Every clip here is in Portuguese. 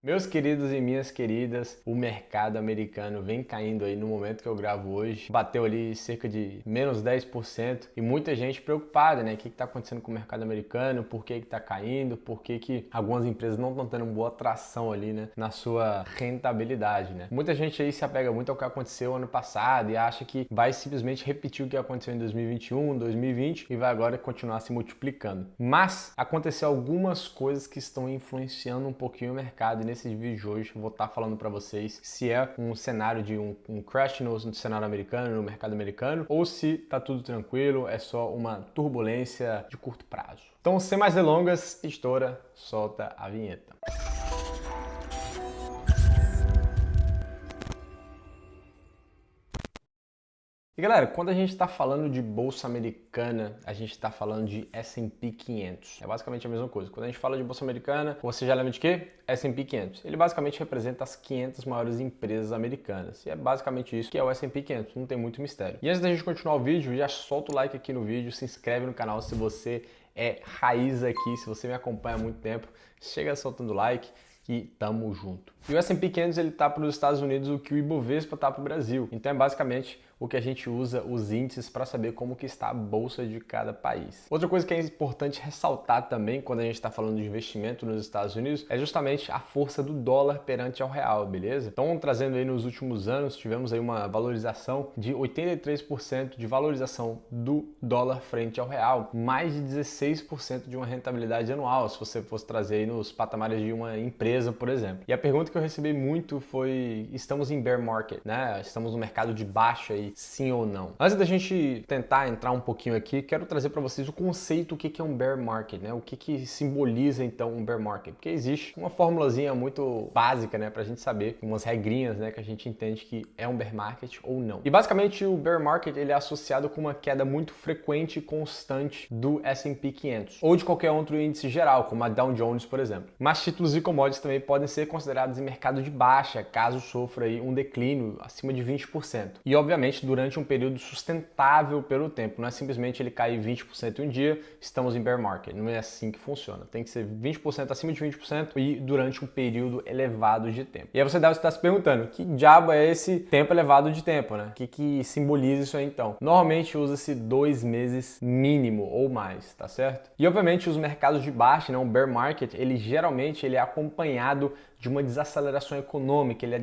Meus queridos e minhas queridas, o mercado americano vem caindo aí no momento que eu gravo hoje. Bateu ali cerca de menos 10% e muita gente preocupada, né? O que está acontecendo com o mercado americano, por que está caindo, por que algumas empresas não estão tendo boa tração ali, né? Na sua rentabilidade, né? Muita gente aí se apega muito ao que aconteceu ano passado e acha que vai simplesmente repetir o que aconteceu em 2021, 2020 e vai agora continuar se multiplicando. Mas aconteceu algumas coisas que estão influenciando um pouquinho o mercado. Nesse vídeo de hoje eu vou estar falando para vocês se é um cenário de um crash no cenário americano, no mercado americano, ou se tá tudo tranquilo, é só uma turbulência de curto prazo. Então, sem mais delongas, estoura, solta a vinheta. E galera, quando a gente está falando de bolsa americana, a gente está falando de S&P 500. É basicamente a mesma coisa. Quando a gente fala de bolsa americana, você já lembra de quê? S&P 500. Ele basicamente representa as 500 maiores empresas americanas. E é basicamente isso que é o S&P 500. Não tem muito mistério. E antes da gente continuar o vídeo, já solta o like aqui no vídeo, se inscreve no canal se você é raiz aqui, se você me acompanha há muito tempo, chega soltando o like e tamo junto. E o S&P 500 ele tá para os Estados Unidos o que o Ibovespa tá para o Brasil. Então é basicamente o que a gente usa os índices para saber como que está a bolsa de cada país. Outra coisa que é importante ressaltar também quando a gente está falando de investimento nos Estados Unidos é justamente a força do dólar perante ao real, beleza? Então trazendo aí nos últimos anos tivemos aí uma valorização de 83% de valorização do dólar frente ao real, mais de 16% de uma rentabilidade anual, se você fosse trazer aí nos patamares de uma empresa, por exemplo. E a pergunta que eu recebi muito foi: estamos em bear market, né? Estamos no mercado de baixa aí, sim ou não? Antes da gente tentar entrar um pouquinho aqui, quero trazer para vocês o conceito, o que é um bear market, né? O que simboliza então um bear market? Porque existe uma formulazinha muito básica, né, pra gente saber, umas regrinhas, né, que a gente entende que é um bear market ou não. E basicamente o bear market ele é associado com uma queda muito frequente e constante do S&P 500 ou de qualquer outro índice geral, como a Dow Jones, por exemplo. Mas títulos e commodities também podem ser considerados em mercado de baixa, caso sofra aí um declínio acima de 20%. E obviamente durante um período sustentável pelo tempo, não é simplesmente ele cair 20% em um dia, estamos em bear market. Não é assim que funciona. Tem que ser 20% acima de 20% e durante um período elevado de tempo. E aí você deve estar se perguntando, que diabo é esse tempo elevado de tempo, né? O que simboliza isso aí então? Normalmente usa-se 2 meses mínimo ou mais, tá certo? E obviamente os mercados de baixa, né, um bear market, ele geralmente ele é acompanhado de uma desaceleração econômica, ele é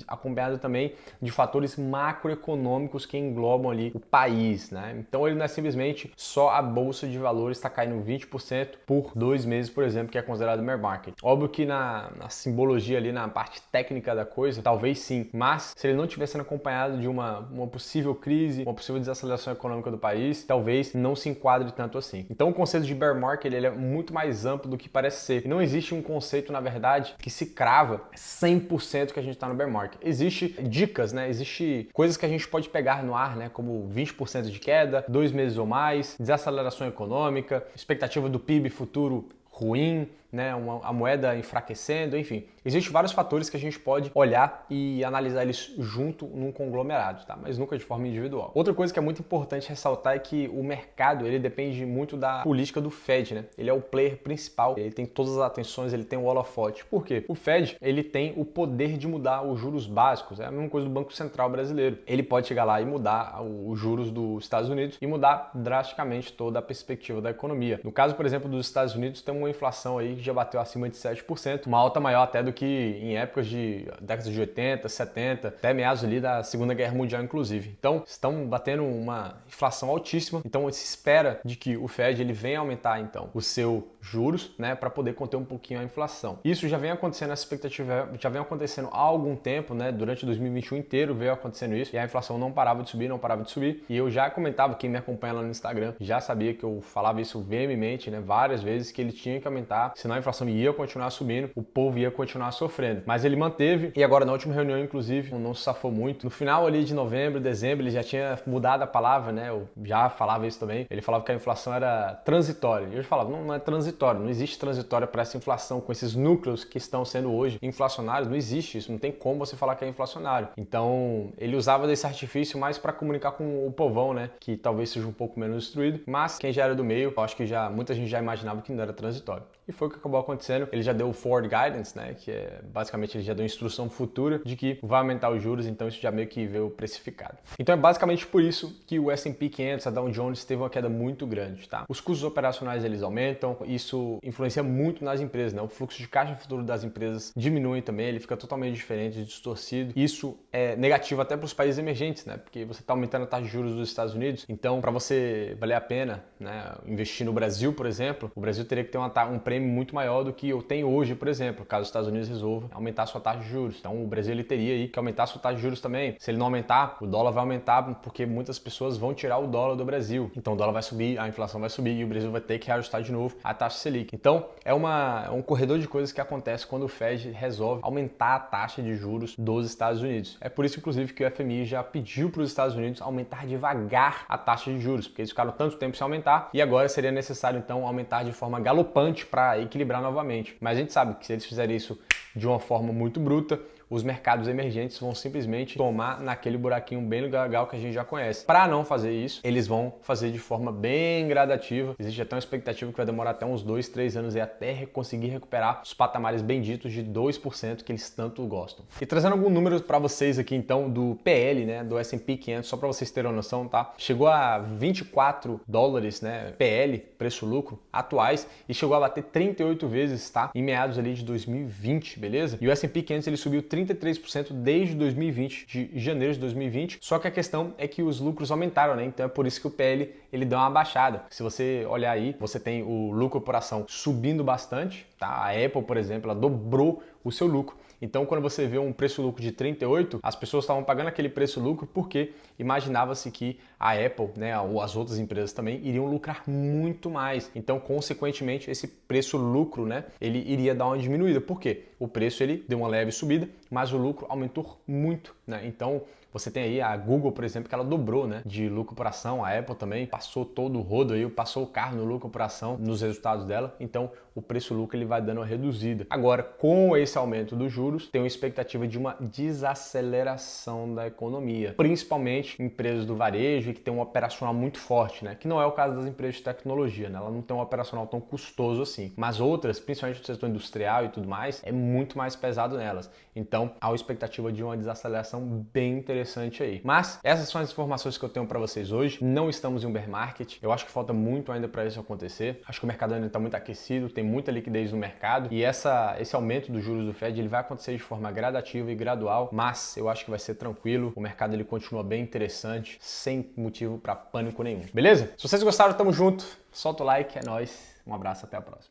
acompanhado também de fatores macroeconômicos que englobam ali o país, né? Então ele não é simplesmente só a bolsa de valores está caindo 20% por 2 meses, por exemplo, que é considerado bear market. Óbvio que na simbologia ali, na parte técnica da coisa, talvez sim, mas se ele não estiver sendo acompanhado de uma possível crise, uma possível desaceleração econômica do país, talvez não se enquadre tanto assim. Então o conceito de bear market ele é muito mais amplo do que parece ser. E não existe um conceito, na verdade, que se crava 100% que a gente está no bear market. Existe dicas, né? Existe coisas que a gente pode pegar no ar, né? Como 20% de queda, 2 meses ou mais, desaceleração econômica, expectativa do PIB futuro ruim, né, a moeda enfraquecendo, enfim. Existem vários fatores que a gente pode olhar e analisar eles junto num conglomerado, tá? Mas nunca de forma individual. Outra coisa que é muito importante ressaltar é que o mercado, ele depende muito da política do Fed, né? Ele é o player principal, ele tem todas as atenções, ele tem o holofote. Por quê? O Fed, ele tem o poder de mudar os juros básicos, é a mesma coisa do Banco Central brasileiro. Ele pode chegar lá e mudar os juros dos Estados Unidos e mudar drasticamente toda a perspectiva da economia. No caso, por exemplo, dos Estados Unidos, tem uma inflação aí que já bateu acima de 7%, uma alta maior até do que em épocas de décadas de 80, 70, até meados ali da Segunda Guerra Mundial, inclusive. Então, estão batendo uma inflação altíssima, então se espera de que o Fed ele venha aumentar então os seus juros, né, para poder conter um pouquinho a inflação. Isso já vem acontecendo, essa expectativa já vem acontecendo há algum tempo, né, durante 2021 inteiro veio acontecendo isso, e a inflação não parava de subir, não parava de subir, e eu já comentava, quem me acompanha lá no Instagram já sabia que eu falava isso veementemente, né, várias vezes, que ele tinha que aumentar, senão a inflação ia continuar subindo, o povo ia continuar sofrendo. Mas ele manteve, e agora na última reunião, inclusive, não se safou muito. No final ali de novembro, dezembro, ele já tinha mudado a palavra, né? Eu já falava isso também. Ele falava que a inflação era transitória. E eu falava, não é transitória, não existe transitória para essa inflação, com esses núcleos que estão sendo hoje inflacionários, não existe isso, não tem como você falar que é inflacionário. Então, ele usava desse artifício mais para comunicar com o povão, né? Que talvez seja um pouco menos instruído, mas quem já era do meio, eu acho que muita gente já imaginava que não era transitório. E foi o que acabou acontecendo, ele já deu o forward guidance, né, que é basicamente ele já deu instrução futura de que vai aumentar os juros, então isso já meio que veio precificado. Então é basicamente por isso que o S&P 500, a Dow Jones, teve uma queda muito grande, tá? Os custos operacionais eles aumentam, isso influencia muito nas empresas, né? O fluxo de caixa futuro das empresas diminui também, ele fica totalmente diferente, distorcido. Isso é negativo até para os países emergentes, né? Porque você está aumentando a taxa de juros dos Estados Unidos, então para você valer a pena, né, investir no Brasil, por exemplo, o Brasil teria que ter um prêmio muito maior do que eu tenho hoje, por exemplo, caso os Estados Unidos resolva aumentar a sua taxa de juros. Então o Brasil ele teria aí que aumentar a sua taxa de juros também. Se ele não aumentar, o dólar vai aumentar porque muitas pessoas vão tirar o dólar do Brasil. Então o dólar vai subir, a inflação vai subir e o Brasil vai ter que reajustar de novo a taxa Selic. Então é um corredor de coisas que acontece quando o Fed resolve aumentar a taxa de juros dos Estados Unidos. É por isso, inclusive, que o FMI já pediu para os Estados Unidos aumentar devagar a taxa de juros, porque eles ficaram tanto tempo sem aumentar e agora seria necessário então aumentar de forma galopante para equilibrar novamente. Mas a gente sabe que se eles fizerem isso de uma forma muito bruta, os mercados emergentes vão simplesmente tomar naquele buraquinho bem legal que a gente já conhece. Para não fazer isso, eles vão fazer de forma bem gradativa. Existe até uma expectativa que vai demorar até uns 2, 3 anos aí até conseguir recuperar os patamares benditos de 2% que eles tanto gostam. E trazendo alguns números para vocês aqui então do PL, né, do S&P 500, só para vocês terem uma noção, tá? Chegou a 24 dólares, né, PL, preço-lucro, atuais, e chegou a bater 38 vezes, tá? Em meados ali de 2020, beleza? E o S&P 500 ele subiu 33% desde 2020, de janeiro de 2020, só que a questão é que os lucros aumentaram, né? Então é por isso que o PL ele deu uma baixada. Se você olhar aí, você tem o lucro por ação subindo bastante, tá? A Apple, por exemplo, ela dobrou o seu lucro. Então, quando você vê um preço-lucro de 38, as pessoas estavam pagando aquele preço-lucro porque imaginava-se que a Apple, né, ou as outras empresas também, iriam lucrar muito mais. Então, consequentemente, esse preço-lucro, né, ele iria dar uma diminuída. Por quê? O preço ele deu uma leve subida, mas o lucro aumentou muito, né? Então, você tem aí a Google, por exemplo, que ela dobrou, né, de lucro por ação. A Apple também passou todo o rodo aí, passou o carro no lucro por ação nos resultados dela. Então, o preço-lucro ele vai dando uma reduzida. Agora, com esse aumento dos juros, tem uma expectativa de uma desaceleração da economia, principalmente em empresas do varejo e que tem um operacional muito forte, né? Que não é o caso das empresas de tecnologia, né? Ela não tem um operacional tão custoso assim. Mas outras, principalmente do setor industrial e tudo mais, é muito mais pesado nelas. Então, há uma expectativa de uma desaceleração bem interessante aí. Mas essas são as informações que eu tenho para vocês hoje. Não estamos em um bear market. Eu acho que falta muito ainda para isso acontecer. Acho que o mercado ainda está muito aquecido, tem muita liquidez no mercado e esse aumento dos juros do Fed ele vai acontecer de forma gradativa e gradual, mas eu acho que vai ser tranquilo. O mercado ele continua bem interessante, sem motivo para pânico nenhum. Beleza? Se vocês gostaram, tamo junto. Solta o like, é nóis. Um abraço, até a próxima.